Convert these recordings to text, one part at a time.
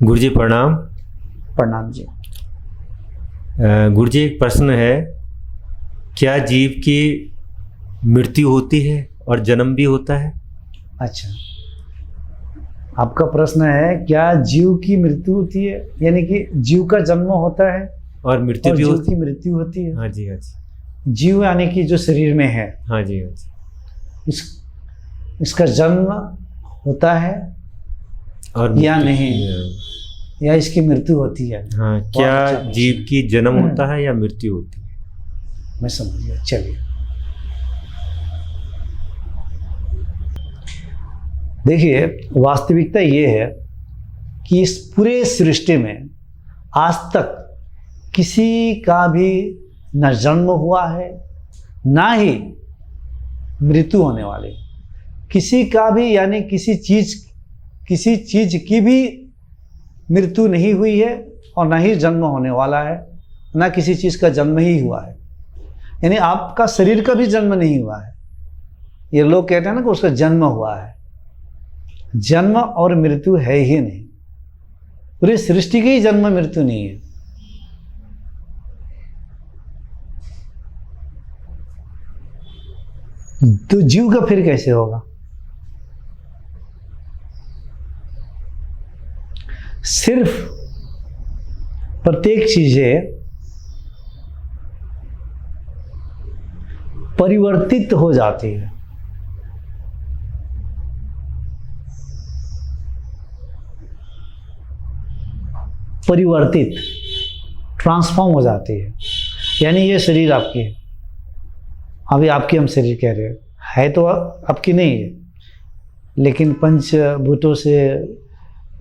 गुरुजी प्रणाम। प्रणाम जी। गुरुजी एक प्रश्न है, क्या जीव की मृत्यु होती है और जन्म भी होता है? अच्छा, आपका प्रश्न है क्या जीव की मृत्यु होती है, यानी कि जीव का जन्म होता है और मृत्यु और भी जीव होती की मृत्यु होती है। हाँ जी, हाँ जी। जीव यानी कि जो शरीर में है, हाँ जी, हाँ जी। इसका जन्म होता है और या नहीं, या इसकी मृत्यु होती है। हाँ, बहुत क्या अच्छा प्रश्न जीव है। की जन्म होता है या मृत्यु होती है? मैं समझ गया। चलिए देखिए, वास्तविकता ये है कि इस पूरे सृष्टि में आज तक किसी का भी न जन्म हुआ है ना ही मृत्यु होने वाली, किसी का भी, यानी किसी चीज की भी मृत्यु नहीं हुई है और ना ही जन्म होने वाला है, ना किसी चीज का जन्म ही हुआ है। यानी आपका शरीर का भी जन्म नहीं हुआ है। ये लोग कहते हैं ना कि उसका जन्म हुआ है, जन्म और मृत्यु है ही नहीं। पूरी सृष्टि की ही जन्म मृत्यु नहीं है। तो जीव का फिर कैसे होगा? सिर्फ प्रत्येक चीजें परिवर्तित हो जाती है। परिवर्तित, ट्रांसफॉर्म हो जाती है। यानी ये शरीर आपकी है, अभी आपकी हम शरीर कह रहे है तो आपकी नहीं है, लेकिन पंचभूतों से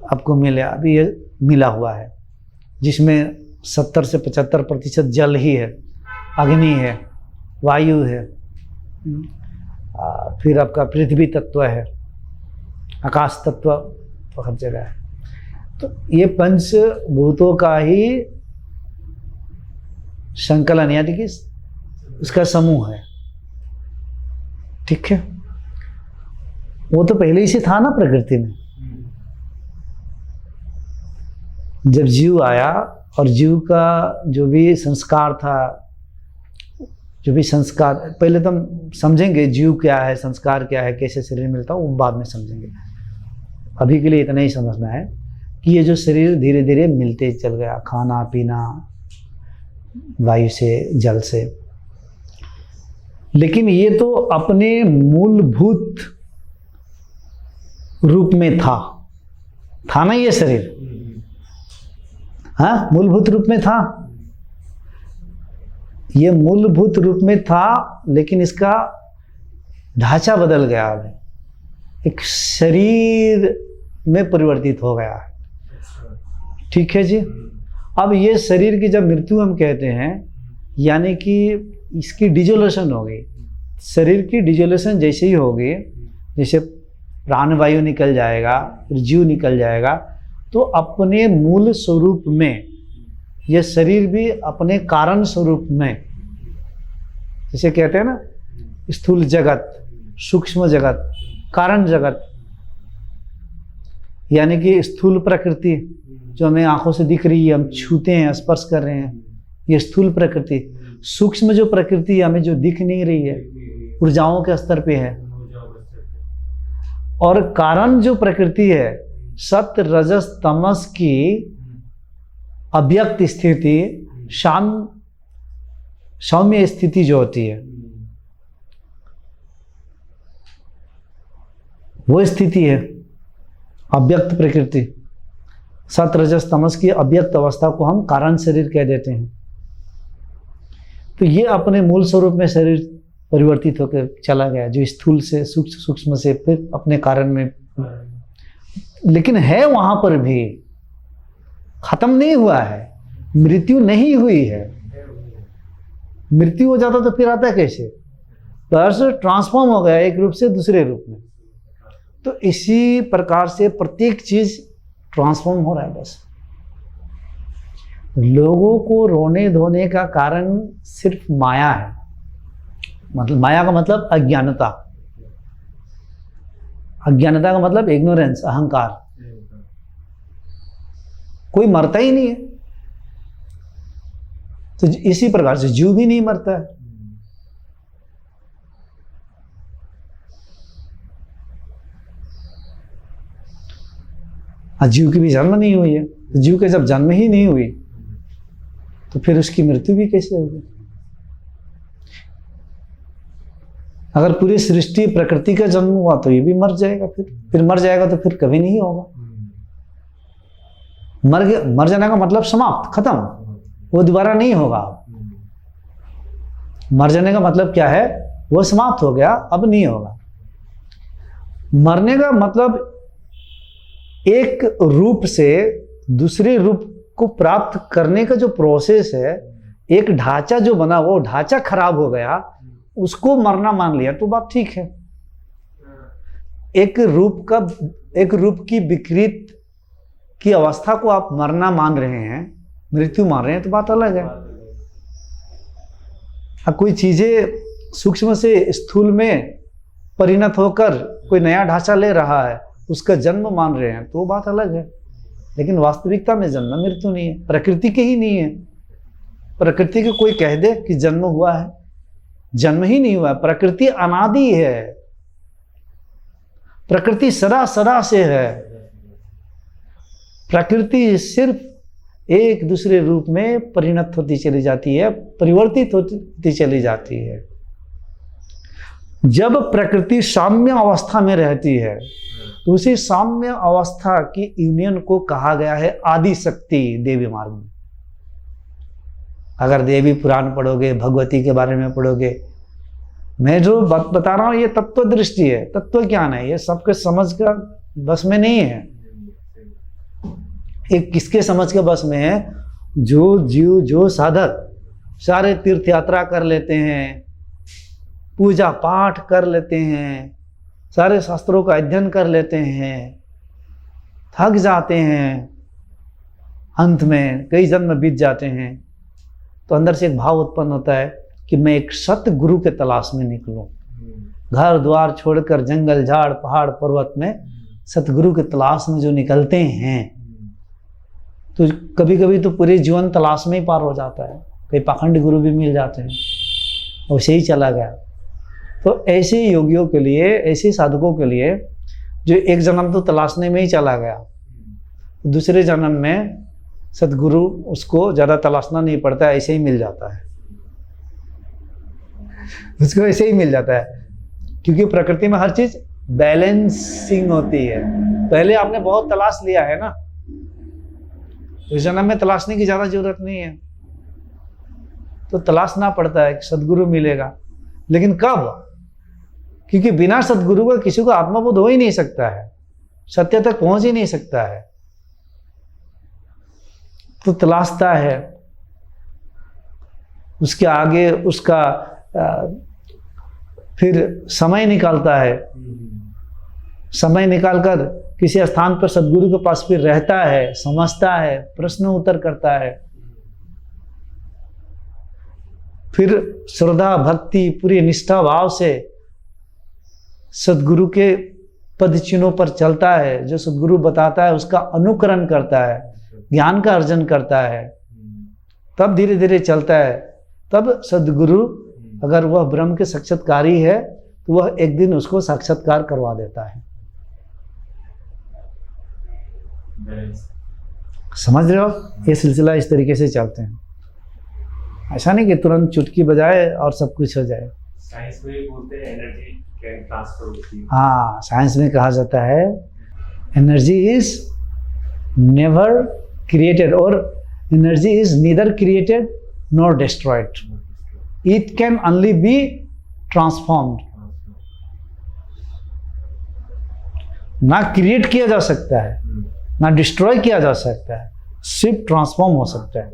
आपको मिला, अभी ये मिला हुआ है, जिसमें 70 से 75% जल ही है, अग्नि है, वायु है, फिर आपका पृथ्वी तत्व है, आकाश तत्व तो हर जगह है। तो ये पंचभूतों का ही संकलन, यानी कि उसका समूह है। ठीक है, वो तो पहले ही से था ना प्रकृति में। जब जीव आया और जीव का जो भी संस्कार था, जो भी संस्कार, पहले तो हम समझेंगे जीव क्या है, संस्कार क्या है, कैसे शरीर मिलता है, वो बाद में समझेंगे। अभी के लिए इतना ही समझना है कि ये जो शरीर धीरे धीरे मिलते चल गया, खाना पीना वायु से, जल से, लेकिन ये तो अपने मूलभूत रूप में था ना ये शरीर। हाँ, मूलभूत रूप में था, ये मूलभूत रूप में था, लेकिन इसका ढांचा बदल गया, अब एक शरीर में परिवर्तित हो गया है। ठीक है जी। अब ये शरीर की जब मृत्यु हम कहते हैं, यानी कि इसकी डिजोल्यूशन हो गई। शरीर की डिजोल्यूशन जैसे ही होगी, जैसे प्राणवायु निकल जाएगा, फिर जीव निकल जाएगा, तो अपने मूल स्वरूप में यह शरीर भी अपने कारण स्वरूप में, जैसे कहते हैं ना स्थूल जगत, सूक्ष्म जगत, कारण जगत, यानी कि स्थूल प्रकृति जो हमें आंखों से दिख रही है, हम छूते हैं, स्पर्श कर रहे हैं, ये स्थूल प्रकृति। सूक्ष्म जो प्रकृति हमें जो दिख नहीं रही है, ऊर्जाओं के स्तर पे है। और कारण जो प्रकृति है, सत्य रजस तमस की अव्यक्त स्थिति, सौम्य स्थिति जो होती है, वो स्थिति है अव्यक्त प्रकृति। सत्य रजस तमस की अव्यक्त अवस्था को हम कारण शरीर कह देते हैं। तो ये अपने मूल स्वरूप में शरीर परिवर्तित होकर चला गया, जो स्थूल से सूक्ष्म से फिर अपने कारण में, लेकिन है वहां पर भी, खत्म नहीं हुआ है, मृत्यु नहीं हुई है। मृत्यु हो जाता तो फिर आता कैसे? बस ट्रांसफॉर्म हो गया एक रूप से दूसरे रूप में। तो इसी प्रकार से प्रत्येक चीज ट्रांसफॉर्म हो रहा है। बस लोगों को रोने धोने का कारण सिर्फ माया है। मतलब माया का मतलब अज्ञानता, अज्ञानता का मतलब इग्नोरेंस, अहंकार। कोई मरता ही नहीं है। तो इसी प्रकार से जीव भी नहीं मरता है। जीव की भी जन्म नहीं हुई है, तो जीव के जब जन्म ही नहीं हुई तो फिर उसकी मृत्यु भी कैसे होगी? अगर पूरी सृष्टि प्रकृति का जन्म हुआ तो ये भी मर जाएगा, फिर मर जाएगा तो फिर कभी नहीं होगा। मर जाने का मतलब समाप्त, खत्म, वो दोबारा नहीं होगा। मर जाने का मतलब क्या है? वो समाप्त हो गया, अब नहीं होगा। मरने का मतलब एक रूप से दूसरे रूप को प्राप्त करने का जो प्रोसेस है, एक ढांचा जो बना वो ढांचा खराब हो गया, उसको मरना मान लिया तो बात ठीक है। एक रूप की विकृत की अवस्था को आप मरना मान रहे हैं, मृत्यु मान रहे हैं, तो बात अलग है। कोई चीजें सूक्ष्म से स्थूल में परिणत होकर कोई नया ढांचा ले रहा है, उसका जन्म मान रहे हैं, तो वो बात अलग है। लेकिन वास्तविकता में जन्म मृत्यु नहीं है, प्रकृति के ही नहीं है। प्रकृति के कोई कह दे कि जन्म हुआ है, जन्म ही नहीं हुआ है। प्रकृति अनादि है, प्रकृति सदा सदा से है। प्रकृति सिर्फ एक दूसरे रूप में परिणत होती चली जाती है, परिवर्तित होती चली जाती है। जब प्रकृति साम्य अवस्था में रहती है तो उसी साम्य अवस्था की यूनियन को कहा गया है आदि शक्ति देवी मार्ग में। अगर देवी पुराण पढ़ोगे, भगवती के बारे में पढ़ोगे, मैं जो बता रहा हूं ये तत्व दृष्टि है, तत्व ज्ञान है, ये सबके समझ का बस में नहीं है। एक किसके समझ के बस में है? जो जीव, जो साधक सारे तीर्थ यात्रा कर लेते हैं, पूजा पाठ कर लेते हैं, सारे शास्त्रों का अध्ययन कर लेते हैं, थक जाते हैं, अंत में कई जन्म बीत जाते हैं, तो अंदर से एक भाव उत्पन्न होता है कि मैं एक सतगुरु के तलाश में निकलूं। घर द्वार छोड़कर जंगल झाड़ पहाड़ पर्वत में सतगुरु के तलाश में जो निकलते हैं, तो कभी कभी तो पूरे जीवन तलाश में ही पार हो जाता है। कई पाखंडी गुरु भी मिल जाते हैं, वैसे ही चला गया। तो ऐसे योगियों के लिए, ऐसे साधकों के लिए जो एक जन्म तो तलाशने में ही चला गया, दूसरे जन्म में सतगुरु उसको ज़्यादा तलाशना नहीं पड़ता है, ऐसे ही मिल जाता है, उसको ऐसे ही मिल जाता है। क्योंकि प्रकृति में हर चीज़ बैलेंसिंग होती है। पहले आपने बहुत तलाश लिया है ना, इस जन्म में तलाशने की ज़्यादा जरूरत नहीं है, तो तलाशना पड़ता है कि सदगुरु मिलेगा। लेकिन कब? क्योंकि बिना सदगुरु का किसी को आत्मबोध हो ही नहीं सकता है, सत्य तक पहुंच ही नहीं सकता है, तो तलाशता है। उसके आगे उसका फिर समय निकालता है, समय निकालकर किसी स्थान पर सदगुरु के पास फिर रहता है, समझता है, प्रश्न उत्तर करता है, फिर श्रद्धा भक्ति पूरी निष्ठा भाव से सदगुरु के पद चिन्हों पर चलता है, जो सदगुरु बताता है उसका अनुकरण करता है, ज्ञान का अर्जन करता है, तब धीरे धीरे चलता है। तब सदगुरु अगर वह ब्रह्म के साक्षात्कारी है तो वह एक दिन उसको साक्षात्कार करवा देता है। समझ रहे हो? ये सिलसिला इस तरीके से चलते हैं। ऐसा नहीं कि तुरंत चुटकी बजाए और सब कुछ हो जाए। साइंस में बोलते हैं एनर्जी कैन ट्रांसफर होती है। हाँ, साइंस में कहा जाता है एनर्जी इज नेवर क्रिएटेड, और energy is neither created nor destroyed, it can only be transformed. ना क्रिएट किया जा सकता है, ना डिस्ट्रॉय किया जा सकता है, सिर्फ ट्रांसफॉर्म हो सकता है।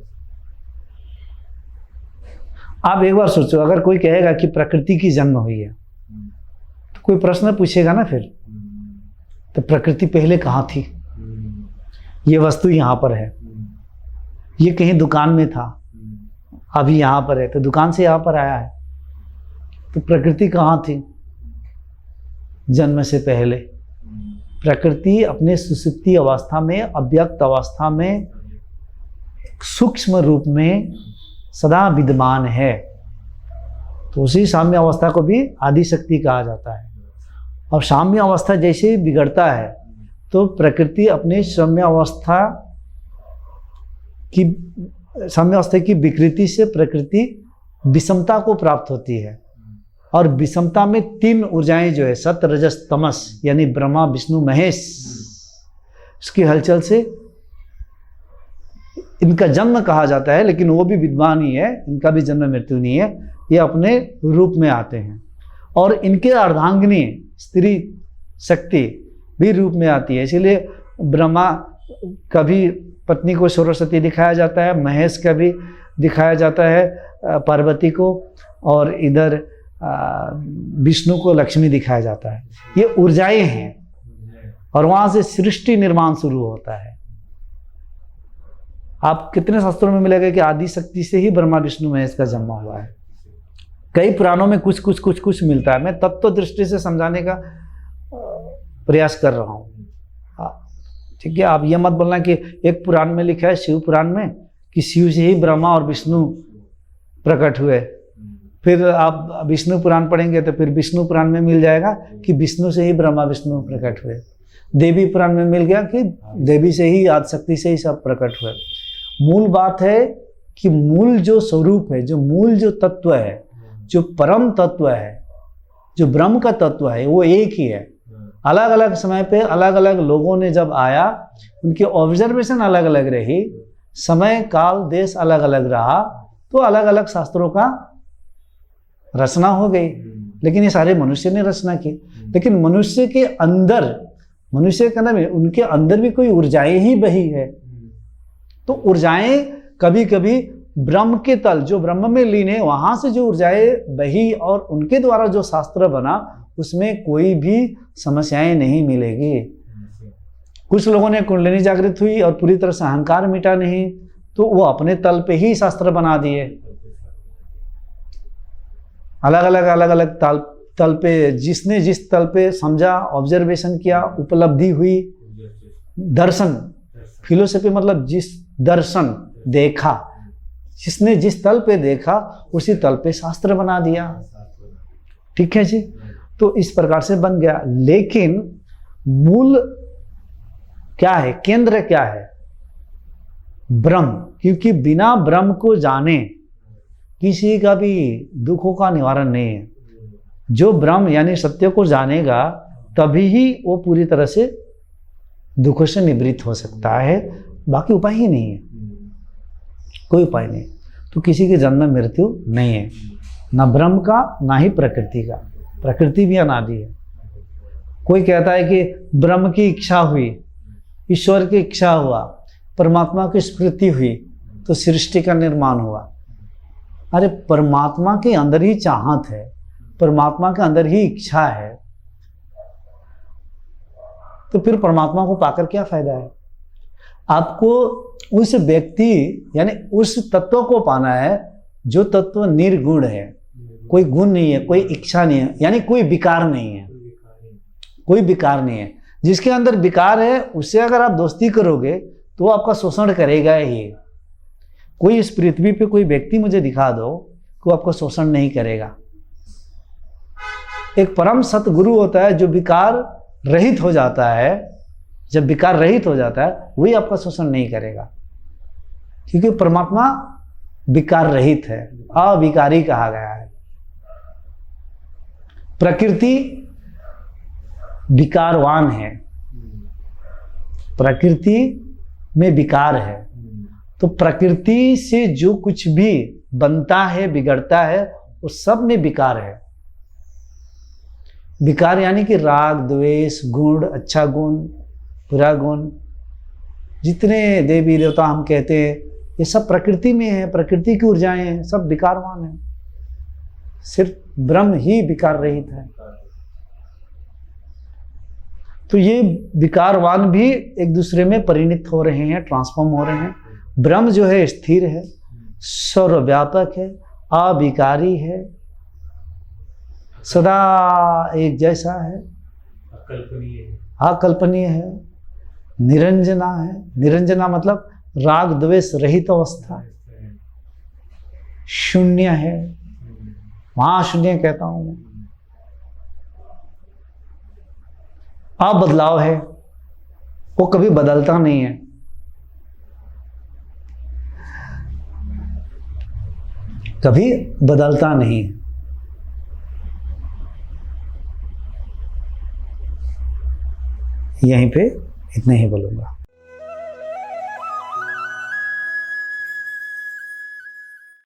आप एक बार सोचो, अगर कोई कहेगा कि प्रकृति की जन्म हुई है तो कोई प्रश्न पूछेगा ना, फिर तो प्रकृति पहले कहाँ थी? ये वस्तु यहाँ पर है, ये कहीं दुकान में था, अभी यहाँ पर है, तो दुकान से यहाँ पर आया है, तो प्रकृति कहाँ थी जन्म से पहले? प्रकृति अपने सुसुप्ति अवस्था में, अव्यक्त अवस्था में सूक्ष्म रूप में सदा विद्यमान है। तो उसी साम्य अवस्था को भी आदि शक्ति कहा जाता है। और साम्य अवस्था जैसे ही बिगड़ता है तो प्रकृति अपने साम्य अवस्था की विकृति से प्रकृति विषमता को प्राप्त होती है। और विषमता में 3 ऊर्जाएं जो है सत्य रजस तमस, यानी ब्रह्मा विष्णु महेश, इसकी हलचल से इनका जन्म कहा जाता है। लेकिन वो भी विद्वान ही है, इनका भी जन्म मृत्यु नहीं है, ये अपने रूप में आते हैं। और इनके अर्धांगिनी स्त्री शक्ति भी रूप में आती है। इसीलिए ब्रह्मा कभी पत्नी को सरस्वती दिखाया जाता है, महेश का भी दिखाया जाता है पार्वती को, और इधर विष्णु को लक्ष्मी दिखाया जाता है। ये ऊर्जाएं हैं और वहां से सृष्टि निर्माण शुरू होता है। आप कितने शास्त्रों में मिलेगा कि आदि शक्ति से ही ब्रह्मा विष्णु महेश का जन्म हुआ है। कई पुराणों में कुछ मिलता है। मैं तत्व दृष्टि से समझाने का प्रयास कर रहा हूँ। ठीक है, आप ये मत बोलना कि एक पुराण में लिखा है, शिव पुराण में, कि शिव से ही ब्रह्मा और विष्णु प्रकट हुए। फिर आप विष्णु पुराण पढ़ेंगे तो फिर विष्णु पुराण में मिल जाएगा कि विष्णु से ही ब्रह्मा विष्णु प्रकट हुए। देवी पुराण में मिल गया कि देवी से ही, आदिशक्ति से ही सब प्रकट हुए। मूल बात है कि मूल जो स्वरूप है, जो मूल जो तत्व है, जो परम तत्व है, जो ब्रह्म का तत्व है, वो एक ही है। अलग अलग समय पे अलग अलग लोगों ने जब आया, उनकी ऑब्जर्वेशन अलग अलग रही, समय काल देश अलग अलग रहा, तो अलग अलग शास्त्रों का रचना हो गई। लेकिन ये सारे मनुष्य ने रचना की। लेकिन मनुष्य के अंदर, मनुष्य का नाम है, उनके अंदर भी कोई ऊर्जाएं ही बही है। तो ऊर्जाएं कभी कभी ब्रह्म के तल, जो ब्रह्म में लीन है, वहां से जो ऊर्जाएं बही और उनके द्वारा जो शास्त्र बना, उसमें कोई भी समस्याएं नहीं मिलेगी। कुछ लोगों ने कुंडलिनी जागृत हुई और पूरी तरह से अहंकार मिटा नहीं, तो वो अपने तल पे ही शास्त्र बना दिए। अलग अलग तल पे, जिसने जिस तल पे समझा, ऑब्जर्वेशन किया, उपलब्धि हुई, दर्शन, फिलोसफी मतलब जिस दर्शन देखा, जिसने जिस तल पे देखा उसी तल पे शास्त्र बना दिया। ठीक है जी, तो इस प्रकार से बन गया। लेकिन मूल क्या है, केंद्र क्या है? ब्रह्म। क्योंकि बिना ब्रह्म को जाने किसी का भी दुखों का निवारण नहीं है। जो ब्रह्म यानी सत्य को जानेगा, तभी ही वो पूरी तरह से दुखों से निवृत्त हो सकता है। बाकी उपाय ही नहीं है, कोई उपाय नहीं। तो किसी की जन्म मृत्यु नहीं है, ना ब्रह्म का ना ही प्रकृति का। प्रकृति भी अनादि है। कोई कहता है कि ब्रह्म की इच्छा हुई, ईश्वर की इच्छा हुआ, परमात्मा की स्मृति हुई तो सृष्टि का निर्माण हुआ। अरे परमात्मा के अंदर ही चाहत है, परमात्मा के अंदर ही इच्छा है, तो फिर परमात्मा को पाकर क्या फायदा है? आपको उस व्यक्ति यानी उस तत्व को पाना है जो तत्व निर्गुण है, कोई गुण नहीं है, कोई इच्छा नहीं है, यानी कोई विकार नहीं है, कोई विकार नहीं है। जिसके अंदर विकार है उससे अगर आप दोस्ती करोगे तो वो आपका शोषण करेगा ही। कोई इस पृथ्वी पे कोई व्यक्ति मुझे दिखा दो कि वो आपका शोषण नहीं करेगा। एक परम सतगुरु होता है जो विकार रहित हो जाता है। जब विकार रहित हो जाता है वही आपका शोषण नहीं करेगा, क्योंकि परमात्मा विकार रहित है, अविकारी कहा गया है। प्रकृति विकारवान है, प्रकृति में विकार है। तो प्रकृति से जो कुछ भी बनता है, बिगड़ता है, वो सब में विकार है। विकार यानी कि राग, द्वेष, गुण, अच्छा गुण, बुरा गुण, जितने देवी देवता हम कहते हैं ये सब प्रकृति में है, प्रकृति की ऊर्जाएं हैं, सब विकारवान है। सिर्फ ब्रह्म ही विकार रहित है। तो ये विकारवान भी एक दूसरे में परिणित हो रहे हैं, ट्रांसफॉर्म हो रहे हैं। ब्रह्म जो है स्थिर है, सर्वव्यापक है, अविकारी है, सदा एक जैसा है, अकल्पनीय है, निरंजना है। निरंजना मतलब राग द्वेष रहित अवस्था, शून्य है, महाशून्य कहता हूं मैं। अबदलाव है, वो कभी बदलता नहीं है। कभी बदलता नहीं है। यहीं पे इतने ही बोलूंगा।